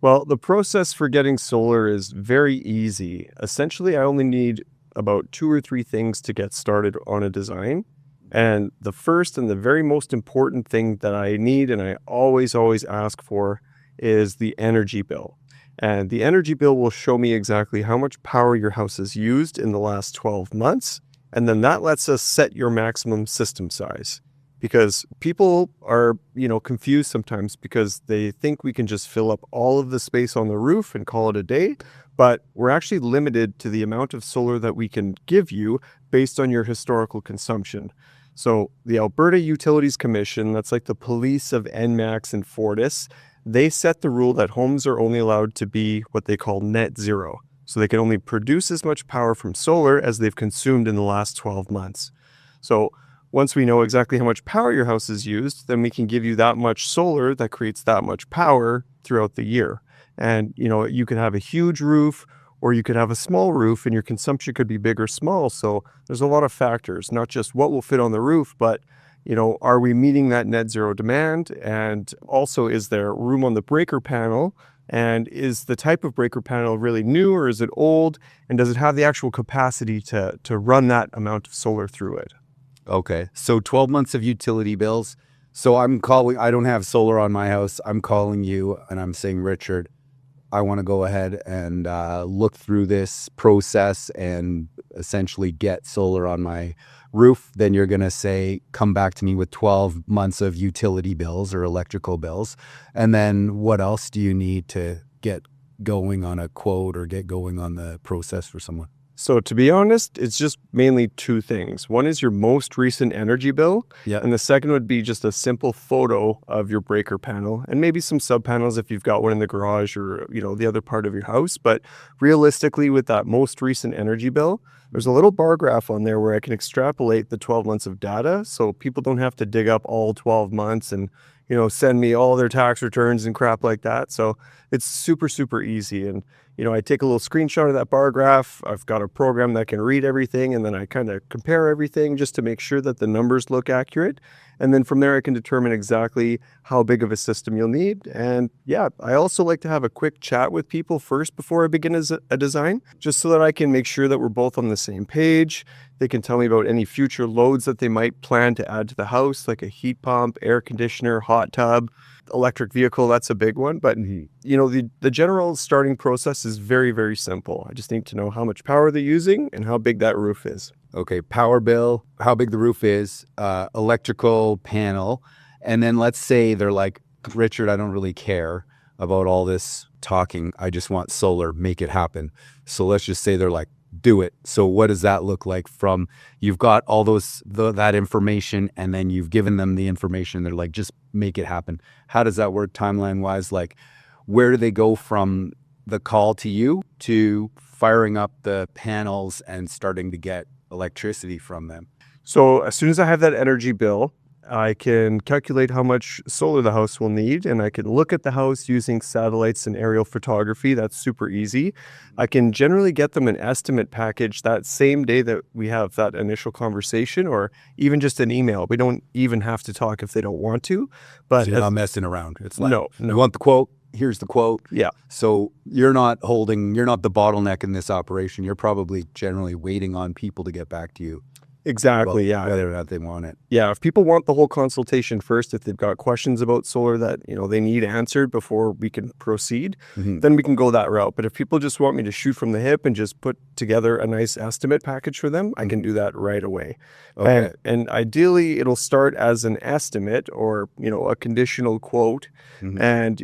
Well, the process for getting solar is very easy. Essentially, I only need about two or three things to get started on a design. And the first and the very most important thing that I need, and I always ask for, is the energy bill. And the energy bill will show me exactly how much power your house has used in the last 12 months. And then that lets us set your maximum system size. Because people are, confused sometimes because they think we can just fill up all of the space on the roof and call it a day. But we're actually limited to the amount of solar that we can give you based on your historical consumption. So the Alberta Utilities Commission, that's like the police of NMAX and Fortis, they set the rule that homes are only allowed to be what they call net zero. So they can only produce as much power from solar as they've consumed in the last 12 months. So once we know exactly how much power your house has used, then we can give you that much solar that creates that much power throughout the year. And, you could have a huge roof or you could have a small roof and your consumption could be big or small. So there's a lot of factors, not just what will fit on the roof, but, are we meeting that net zero demand? And also, is there room on the breaker panel? And is the type of breaker panel really new or is it old? And does it have the actual capacity to run that amount of solar through it? Okay. So 12 months of utility bills. So I don't have solar on my house. I'm calling you and I'm saying, Richard, I want to go ahead and look through this process and essentially get solar on my roof. Then you're going to say, come back to me with 12 months of utility bills or electrical bills. And then what else do you need to get going on a quote or get going on the process for someone? So to be honest, it's just mainly two things. One is your most recent energy bill. Yeah. And the second would be just a simple photo of your breaker panel and maybe some sub panels if you've got one in the garage or, the other part of your house. But realistically, with that most recent energy bill, there's a little bar graph on there where I can extrapolate the 12 months of data. So people don't have to dig up all 12 months and, send me all their tax returns and crap like that. So it's super easy. And, I take a little screenshot of that bar graph. I've got a program that can read everything, and then I kind of compare everything just to make sure that the numbers look accurate. And then from there, I can determine exactly how big of a system you'll need. And yeah, I also like to have a quick chat with people first before I begin a design, just so that I can make sure that we're both on the same page. They can tell me about any future loads that they might plan to add to the house, like a heat pump, air conditioner, hot tub, electric vehicle. That's a big one. But, the general starting process is very simple. I just need to know how much power they're using and how big that roof is. Okay, power bill, how big the roof is, electrical panel. And then let's say they're like, Richard, I don't really care about all this talking. I just want solar, make it happen. So let's just say they're like, do it. So what does that look like from you've got all that information and then you've given them the information. They're like, just make it happen. How does that work timeline wise? Like, where do they go from the call to you to firing up the panels and starting to get electricity from them? So as soon as I have that energy bill, I can calculate how much solar the house will need, and I can look at the house using satellites and aerial photography. That's super easy. I can generally get them an estimate package that same day that we have that initial conversation, or even just an email. We don't even have to talk if they don't want to. But so you're not messing around. It's like, no. You want the quote? Here's the quote. Yeah. So you're not the bottleneck in this operation. You're probably generally waiting on people to get back to you. Exactly, yeah. Whether or not they want it. Yeah, if people want the whole consultation first, if they've got questions about solar that, they need answered before we can proceed, then we can go that route. But if people just want me to shoot from the hip and just put together a nice estimate package for them, I can do that right away. Okay. And ideally, it'll start as an estimate or, a conditional quote. And,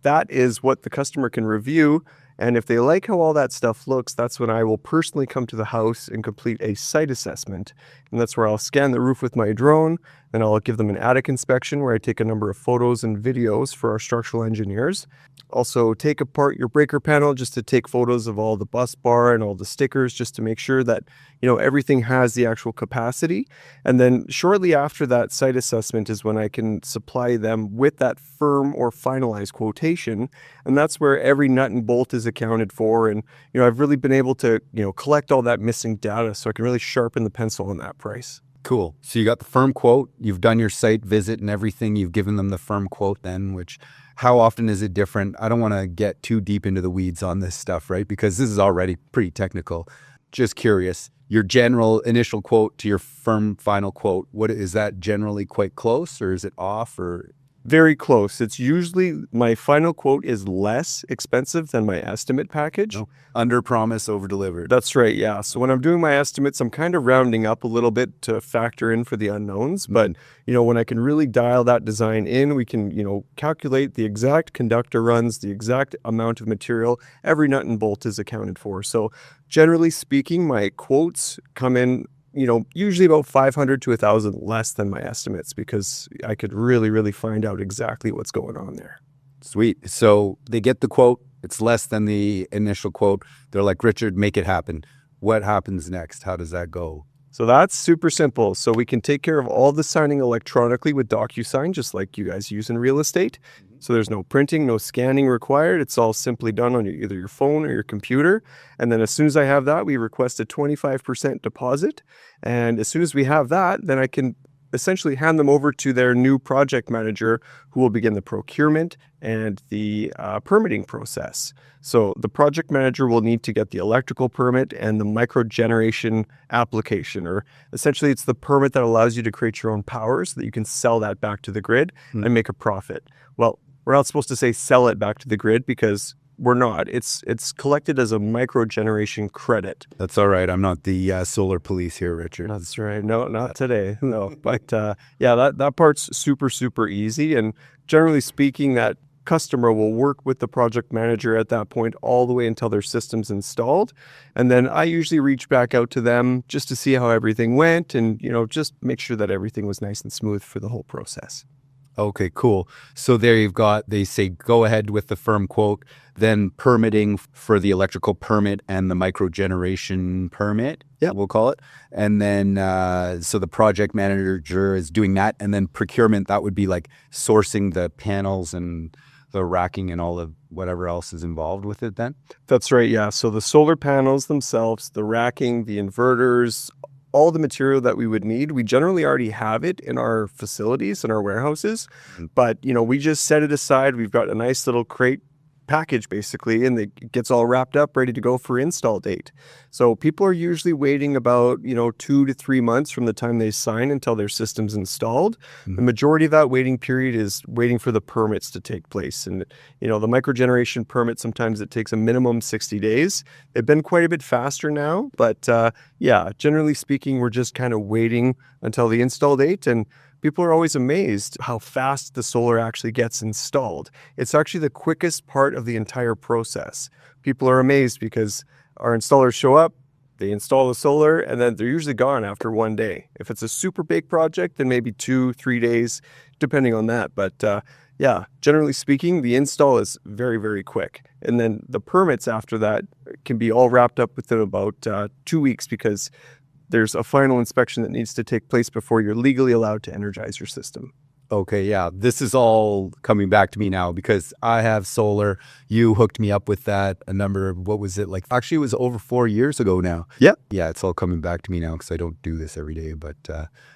that is what the customer can review. And if they like how all that stuff looks, that's when I will personally come to the house and complete a site assessment. And that's where I'll scan the roof with my drone. Then I'll give them an attic inspection where I take a number of photos and videos for our structural engineers. Also take apart your breaker panel just to take photos of all the bus bar and all the stickers just to make sure that, everything has the actual capacity. And then shortly after that site assessment is when I can supply them with that firm or finalized quotation. And that's where every nut and bolt is accounted for. And, I've really been able to, collect all that missing data so I can really sharpen the pencil on that price. Cool. So you got the firm quote, you've done your site visit and everything, you've given them the firm quote then, which How often is it different? I don't want to get too deep into the weeds on this stuff, right? Because this is already pretty technical. Just curious, your general initial quote to your firm final quote, what is that generally quite close, or is it off, or? Very close. It's usually my final quote is less expensive than my estimate package. No. Under promise, over delivered. That's right. Yeah. So when I'm doing my estimates, I'm kind of rounding up a little bit to factor in for the unknowns. But, when I can really dial that design in, we can, calculate the exact conductor runs, the exact amount of material, every nut and bolt is accounted for. So generally speaking, my quotes come in usually about 500 to 1,000 less than my estimates, because I could really, really find out exactly what's going on there. Sweet. So they get the quote. It's less than the initial quote. They're like, Richard, make it happen. What happens next? How does that go? So that's super simple. So we can take care of all the signing electronically with DocuSign, just like you guys use in real estate. So there's no printing, no scanning required. It's all simply done on either your phone or your computer. And then as soon as I have that, we request a 25% deposit. And as soon as we have that, then I can essentially hand them over to their new project manager, who will begin the procurement and the permitting process. So the project manager will need to get the electrical permit and the microgeneration application, or essentially it's the permit that allows you to create your own power so that you can sell that back to the grid and make a profit. Well, we're not supposed to say sell it back to the grid, because we're not. It's collected as a microgeneration credit. That's all right. I'm not the solar police here, Richard. That's right. No, not today. No. But that part's super, super easy. And generally speaking, that customer will work with the project manager at that point all the way until their system's installed. And then I usually reach back out to them just to see how everything went and, just make sure that everything was nice and smooth for the whole process. Okay, cool. So there you've got, they say, go ahead with the firm quote, then permitting for the electrical permit and the microgeneration permit, we'll call it. And then, so the project manager is doing that. And then procurement, that would be like sourcing the panels and the racking and all of whatever else is involved with it then? That's right, yeah. So the solar panels themselves, the racking, the inverters, all the material that we would need, we generally already have it in our facilities, in our warehouses. But, we just set it aside. We've got a nice little crate package basically, and it gets all wrapped up, ready to go for install date. So people are usually waiting about, 2 to 3 months from the time they sign until their system's installed. The majority of that waiting period is waiting for the permits to take place. And, the microgeneration permit, sometimes it takes a minimum 60 days. They've been quite a bit faster now, but generally speaking, we're just kind of waiting until the install date. And people are always amazed how fast the solar actually gets installed. It's actually the quickest part of the entire process. People are amazed because our installers show up, they install the solar, and then they're usually gone after one day. If it's a super big project, then maybe 2-3 days, depending on that. But generally speaking, the install is very, very quick. And then the permits after that can be all wrapped up within about 2 weeks, because there's a final inspection that needs to take place before you're legally allowed to energize your system. Okay, yeah. This is all coming back to me now because I have solar. You hooked me up with that what was it like? Actually, it was over 4 years ago now. Yep. Yeah, it's all coming back to me now because I don't do this every day, but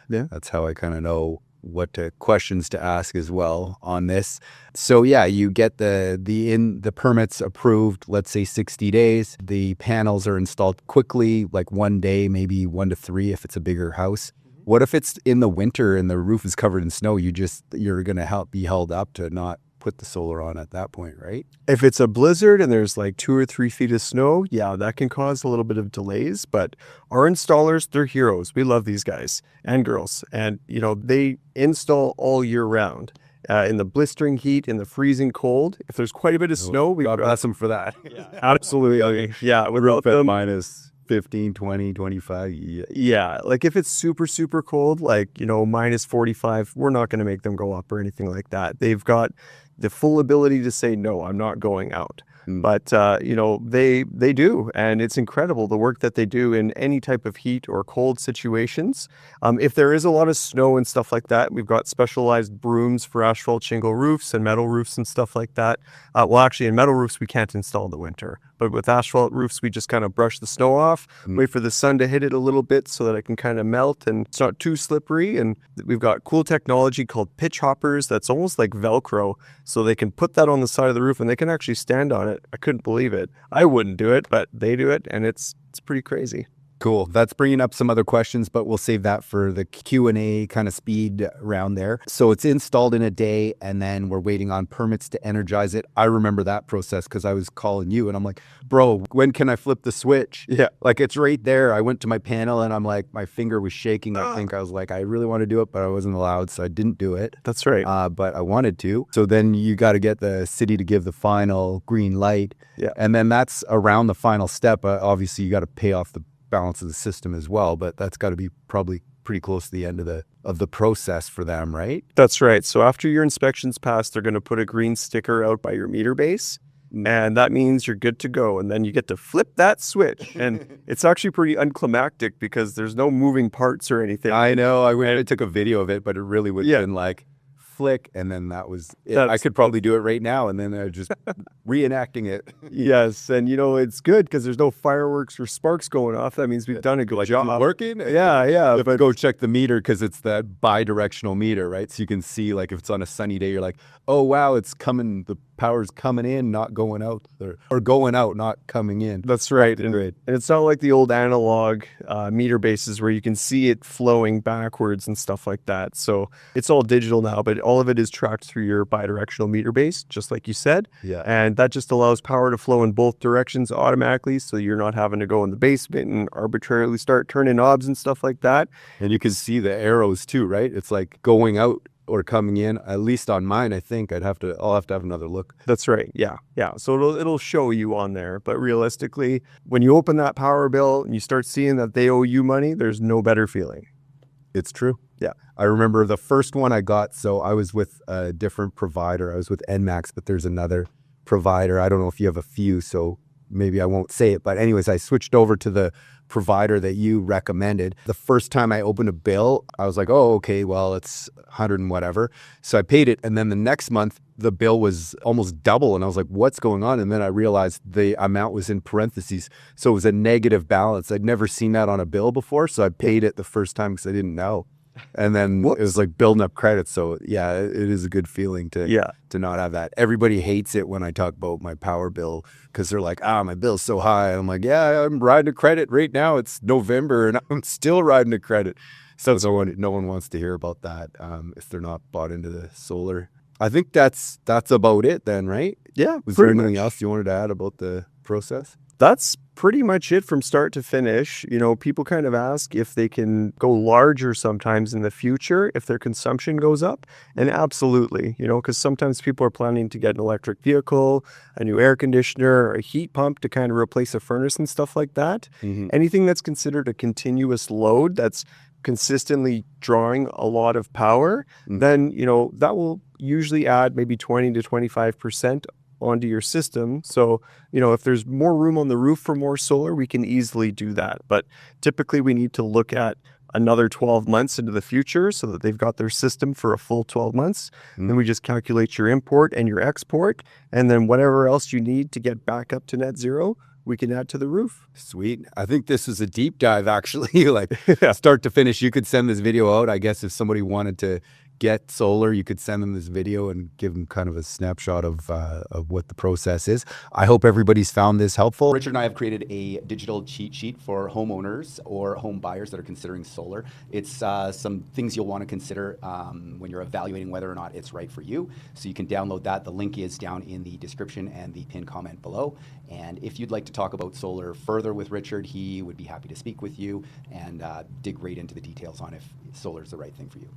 that's how I kind of know what questions to ask as well on this. So yeah, you get the permits approved, let's say 60 days. The panels are installed quickly, like 1 day, maybe 1 to 3 if it's a bigger house. What if it's in the winter and the roof is covered in snow? You're going to be held up to not put the solar on at that point, right? If it's a blizzard and there's like 2 or 3 feet of snow, that can cause a little bit of delays. But our installers, they're heroes. We love these guys and girls. And, they install all year round. In the blistering heat, in the freezing cold. If there's quite a bit of snow, God bless them for that. Absolutely. Yeah. Roof at minus 15, 20, 25. Yeah. Like if it's super, super cold, like, minus 45, we're not going to make them go up or anything like that. They've got the full ability to say, no, I'm not going out. But they do, and it's incredible the work that they do in any type of heat or cold situations. If there is a lot of snow and stuff like that, we've got specialized brooms for asphalt shingle roofs and metal roofs and stuff like that. Well, actually, in metal roofs we can't install in the winter, but with asphalt roofs we just kind of brush the snow off, wait for the sun to hit it a little bit so that it can kind of melt and it's not too slippery. And we've got cool technology called pitch hoppers that's almost like Velcro, so they can put that on the side of the roof and they can actually stand on it. I couldn't believe it. I wouldn't do it, but they do it, and it's pretty crazy. Cool. That's bringing up some other questions, but we'll save that for the Q&A kind of speed round there. So it's installed in a day, and then we're waiting on permits to energize it. I remember that process because I was calling you, and I'm like, bro, when can I flip the switch? Yeah. Like, it's right there. I went to my panel, and I'm like, my finger was shaking. I think I was like, I really want to do it, but I wasn't allowed, so I didn't do it. That's right. But I wanted to. So then you got to get the city to give the final green light. Yeah. And then that's around the final step. Obviously, you got to pay off the balance of the system as well, but that's got to be probably pretty close to the end of the process for them, right? That's right. So after your inspection's passed, they're going to put a green sticker out by your meter base, and that means you're good to go. And then you get to flip that switch, and it's actually pretty unclimactic because there's no moving parts or anything. I know. I took a video of it, but it really would have been like flick, and then that was it. I could probably do it right now, and then just reenacting it. Yes, and it's good because there's no fireworks or sparks going off. That means we've done a good job. Working? Yeah. But go check the meter because it's that bi-directional meter, right? So you can see, like, if it's on a sunny day, you're like, oh wow, it's coming. The power's coming in, not going out, or going out, not coming in. That's right. And it's not like the old analog meter bases where you can see it flowing backwards and stuff like that. So it's all digital now, but all of it is tracked through your bidirectional meter base, just like you said. Yeah. And that just allows power to flow in both directions automatically, so you're not having to go in the basement and arbitrarily start turning knobs and stuff like that. And you can see the arrows too, right? It's like going out or coming in. At least on mine, I think I'll have to have another look. That's right. Yeah. So it'll show you on there. But realistically, when you open that power bill and you start seeing that they owe you money, there's no better feeling. It's true. Yeah. I remember the first one I got, so I was with a different provider. I was with NMAX, but there's another provider. I don't know if you have a few, so maybe I won't say it. But anyways, I switched over to the provider that you recommended. The first time I opened a bill, I was like, oh, okay, well, it's 100 and whatever. So I paid it. And then the next month, the bill was almost double. And I was like, what's going on? And then I realized the amount was in parentheses. So it was a negative balance. I'd never seen that on a bill before. So I paid it the first time because I didn't know. And then it was like building up credit. So yeah, it is a good feeling to not have that. Everybody hates it when I talk about my power bill because they're like, my bill's so high. I'm like, yeah, I'm riding a credit right now. It's November and I'm still riding a credit. So no one wants to hear about that if they're not bought into the solar. I think that's about it then, right? Yeah. Was there anything else you wanted to add about the process? That's pretty much it from start to finish. People kind of ask if they can go larger sometimes in the future if their consumption goes up. And absolutely, because sometimes people are planning to get an electric vehicle, a new air conditioner, or a heat pump to kind of replace a furnace and stuff like that. Mm-hmm. Anything that's considered a continuous load that's consistently drawing a lot of power, then, that will usually add maybe 20 to 25% onto your system. So, if there's more room on the roof for more solar, we can easily do that. But typically we need to look at another 12 months into the future so that they've got their system for a full 12 months. Then we just calculate your import and your export, and then whatever else you need to get back up to net zero, we can add to the roof. Sweet. I think this is a deep dive, actually, like start to finish. You could send this video out. I guess if somebody wanted to get solar, you could send them this video and give them kind of a snapshot of what the process is. I hope everybody's found this helpful. Richard and I have created a digital cheat sheet for homeowners or home buyers that are considering solar. It's some things you'll want to consider when you're evaluating whether or not it's right for you. So you can download that. The link is down in the description and the pinned comment below. And if you'd like to talk about solar further with Richard, he would be happy to speak with you and dig right into the details on if solar is the right thing for you.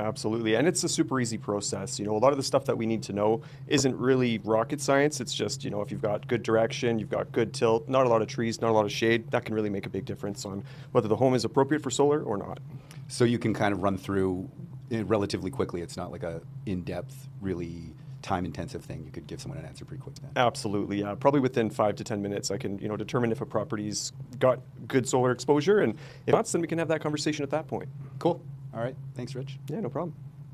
Absolutely. And it's a super easy process. A lot of the stuff that we need to know isn't really rocket science. It's just, if you've got good direction, you've got good tilt, not a lot of trees, not a lot of shade, that can really make a big difference on whether the home is appropriate for solar or not. So you can kind of run through it relatively quickly. It's not like a in-depth, really time-intensive thing. You could give someone an answer pretty quick then. Absolutely, yeah. Probably within 5 to 10 minutes, I can determine if a property's got good solar exposure, and if not, then we can have that conversation at that point. Cool. All right. Thanks, Rich. Yeah, no problem.